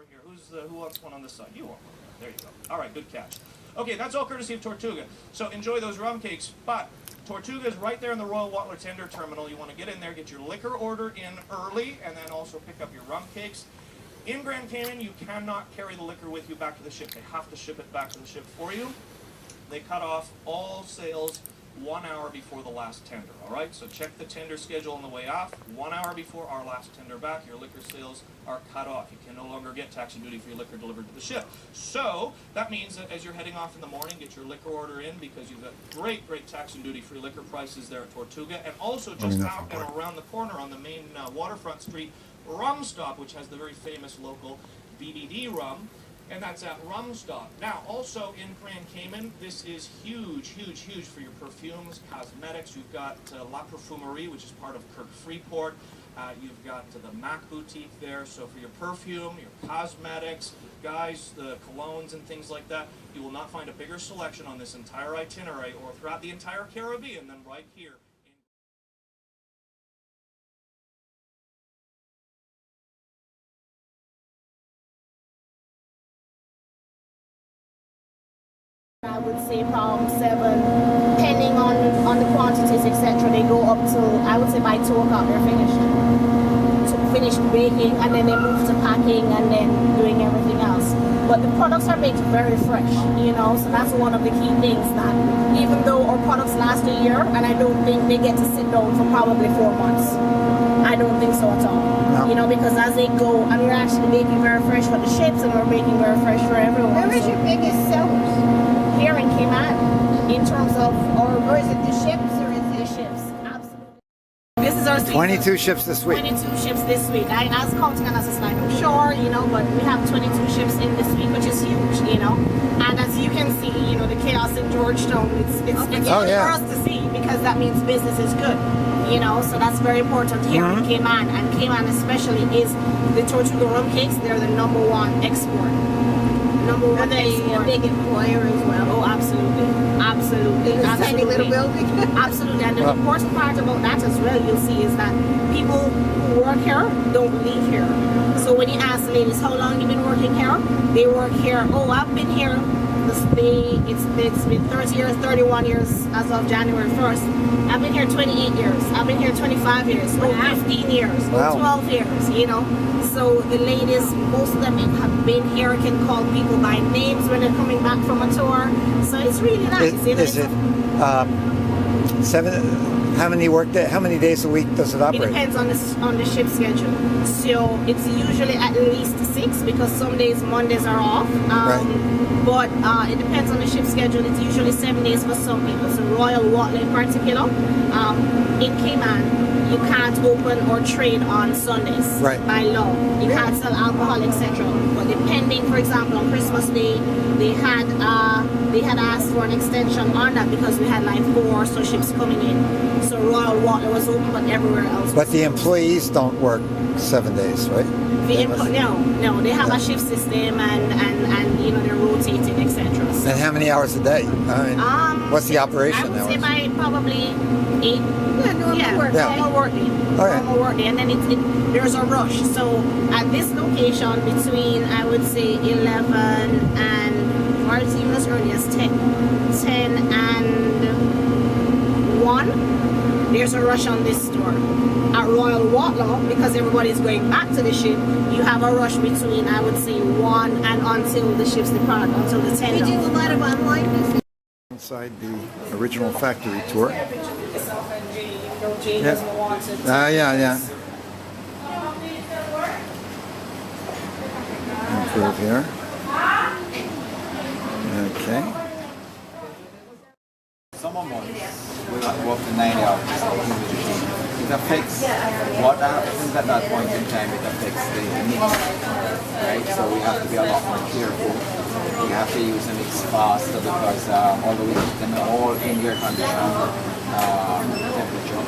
over here. Who wants one on this side? You want one. There you go. All right, good catch. Okay, that's all courtesy of Tortuga. So enjoy those rum cakes, but Tortuga is right there in the Royal Watler Tender Terminal. You want to get in there, get your liquor order in early, and then also pick up your rum cakes. In Grand Cayman, you cannot carry the liquor with you back to the ship. They have to ship it back to the ship for you. They cut off all sales 1 hour before the last tender, all right? So check the tender schedule on the way off. 1 hour before our last tender back, your liquor sales are cut off. You can no longer get tax and duty-free liquor delivered to the ship. So that means that as you're heading off in the morning, get your liquor order in because you've got great, great tax and duty-free liquor prices there at Tortuga. And also just out and around the corner on the main waterfront street, Rum Stop, which has the very famous local BBD rum. And that's at Rum Stop. Now, also in Grand Cayman, this is huge, huge, huge for your perfumes, cosmetics. You've got La Perfumerie, which is part of Kirk Freeport. You've got the Mac Boutique there. So for your perfume, your cosmetics, guys, the colognes and things like that, you will not find a bigger selection on this entire itinerary or throughout the entire Caribbean than right here. I would say from 7, depending on the quantities, etc. They go up to, I would say by 2 o'clock they're finished. So finished baking, and then they move to packing and then doing everything else. But the products are baked very fresh, you know, so that's one of the key things that even though our products last a year, and I don't think they get to sit down for probably 4 months. I don't think so at all. No. You know, because as they go, and we're actually making very fresh for the ships and we're making very fresh for everyone. Where is your biggest sellers? Here in Cayman, in terms of, or is it the ships or is the it ships? Absolutely. This is our season. 22 ships this week. 22 ships this week. I was counting on us as like, I'm sure, you know, but we have 22 ships in this week, which is huge, you know. And as you can see, you know, the chaos in Georgetown, it's for us to see because that means business is good. You know, so that's very important here in Cayman, and Cayman especially is the Tortuga Rum Cakes. They're the #1 export. #1 export. A big employer as well. Oh, absolutely, absolutely, in a tiny little building. Absolutely, and the important part about that as well, you'll see, is that people who work here don't leave here. So when you ask the ladies, how long you been working here? They work here. Oh, I've been here. It's been 30 years, 31 years as of January 1st. I've been here 28 years. I've been here 25 years. Oh, 15 years. Oh, 12 years, you know. So the ladies, most of them have been here, can call people by names when they're coming back from a tour. So it's really nice. Is it 7? How many days a week does it operate? It depends on the ship schedule. So it's usually at least 6 because some days Mondays are off. But it depends on the ship schedule. It's usually 7 days for some people. So Royal Watler in particular, in Cayman, you can't open or trade on Sundays by law. You can't sell alcohol, etc. But depending, for example, on Christmas Day, they had asked for an extension on that because we had like 4 or so ships coming in. So Royal Watler was open, but everywhere else. But the employees don't work 7 days, right? No, they have a shift system and you know, they're rotating, etc. So, and how many hours a day? I mean, what's the operation hours? I would say by probably 8. Normal work day. Normal work day. And then there's a rush. So at this location between, I would say 11 and, or it's even as early as 10 and 1, there's a rush on this store. At Royal Watler, because everybody's going back to the ship, you have a rush between, I would say, 1 and until the ships depart, until the 10. We do a lot of online business. Inside the original factory tour. Yeah. Improve here. Okay. Summer months, we work for 9 hours. It affects what happens at that point in time. It affects the mix, right? So we have to be a lot more careful. We have to use the mix faster because although we keep them all in air conditioned temperature.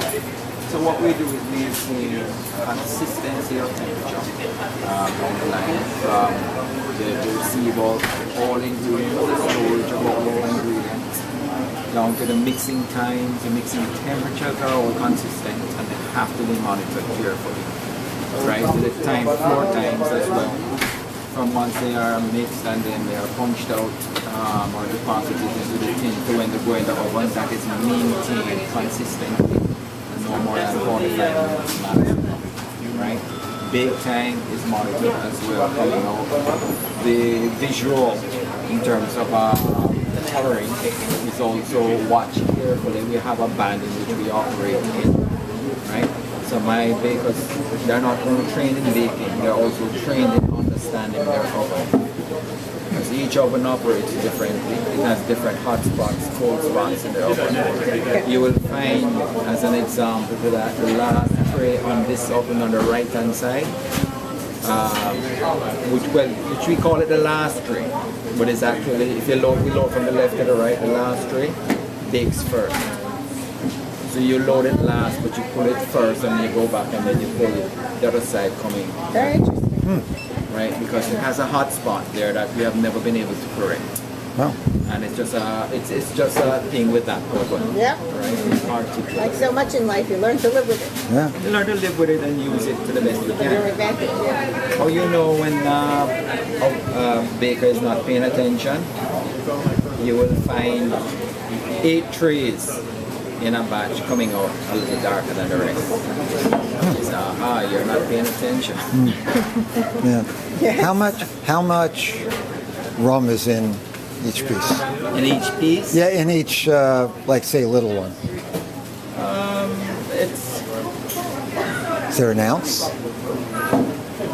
So what we do is maintain consistency of temperature down the line from the receiver, all ingredients, the storage of all ingredients, down to the mixing times, the mixing temperatures are all consistent and they have to be monitored carefully. Right, so the floor times as well. from once they are mixed and then they are punched out or deposited into the tin to when they go in the oven, that is maintained consistently, no more than 45 minutes maximum, right? Bake time is monitored as well, coming out. The visual in terms of the coloring is also watched carefully. We have a band in which we operate in, right? So my bakers, they're not only trained in baking, they're also trained in understanding their oven. Because each oven operates differently. It has different hot spots, cold spots in the oven. You will find, as an example to that, the last tray on this oven on the right hand side, which we call it the last tray. But it's actually, if you load, we load from the left to the right, the last tray bakes first. So you load it last, but you pull it first and you go back and then you pull it the other side coming. Very interesting. Right, because it has a hot spot there that we have never been able to correct. Wow. And it's just a thing with that oven. Yeah. Right? It's hard to correct. Like so much in life, you learn to live with it. Yeah. You learn to live with it and use it to the best you For your can. advantage. Yeah. How you know when a baker is not paying attention? You will find 8 trays in a batch coming out a little darker than the rest. It's you're not paying attention. Yeah. Yes. How much rum is in each piece? In each piece, Yeah, in each, like say, little one. it's Is there an ounce?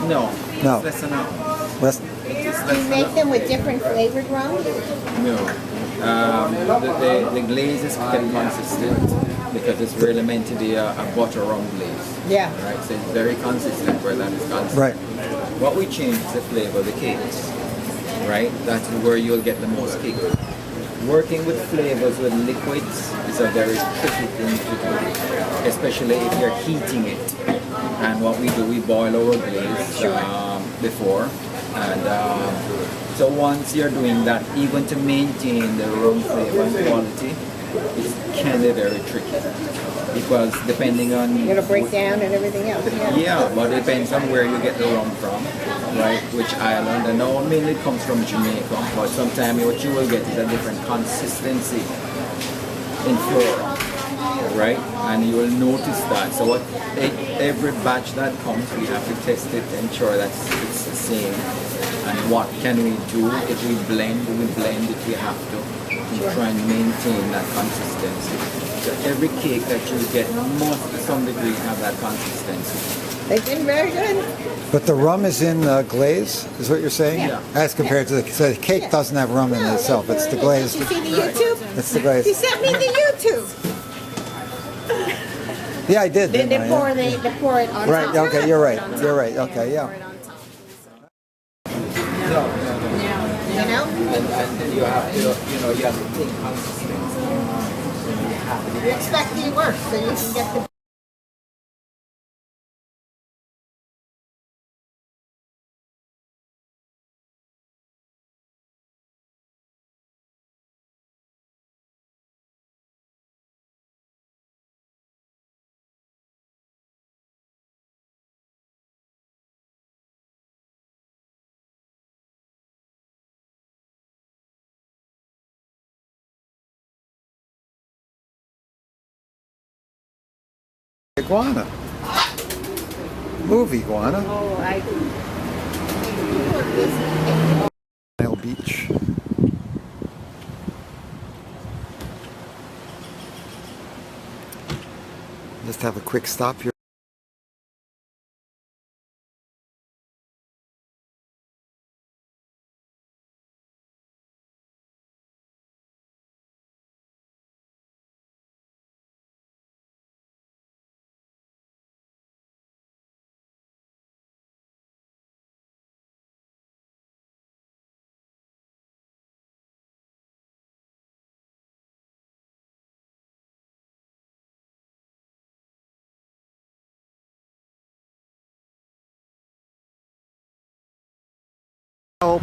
no. No. It's less than that. Less. It's less Do you than make that. them with different flavored rums? No. The glaze is getting consistent because it's really meant to be a butter rum glaze. Yeah. Right, so it's very consistent where that is consistent. Right. What we change is the flavor of the cakes. Right? That's where you'll get the most kick. Working with flavors with liquids is a very tricky thing to do, especially if you're heating it. And what we do, we boil our glaze before. And so once you're doing that, even to maintain the rum flavor and quality, it's kind of very tricky. Because depending on... It'll break down and everything else. Yeah. Yeah, but it depends on where you get the rum from, right? Which island. And now mainly it comes from Jamaica, but sometimes what you will get is a different consistency in flora, right? And you will notice that. So every batch that comes, we have to test it, ensure that it's the same. And what can we do if we blend? If we have to try and maintain that consistency. So every cake that you get must to some degree have that consistency. They've been very good. But the rum is in glaze, is what you're saying? Yeah. As compared to the cake doesn't have rum in itself. It's the glaze. Did you see the YouTube? It's the glaze. He sent me the YouTube. Yeah, I did. Then didn't I? they pour it on Right. top. Okay. You're right. You're right. Okay. Yeah. You know? And you have to, you have to think consistency. You expect the work so you can get the... Iguana. Move iguana. Oh, Nile Beach. Just have a quick stop here.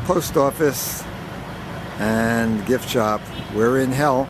Post office and gift shop. We're in hell.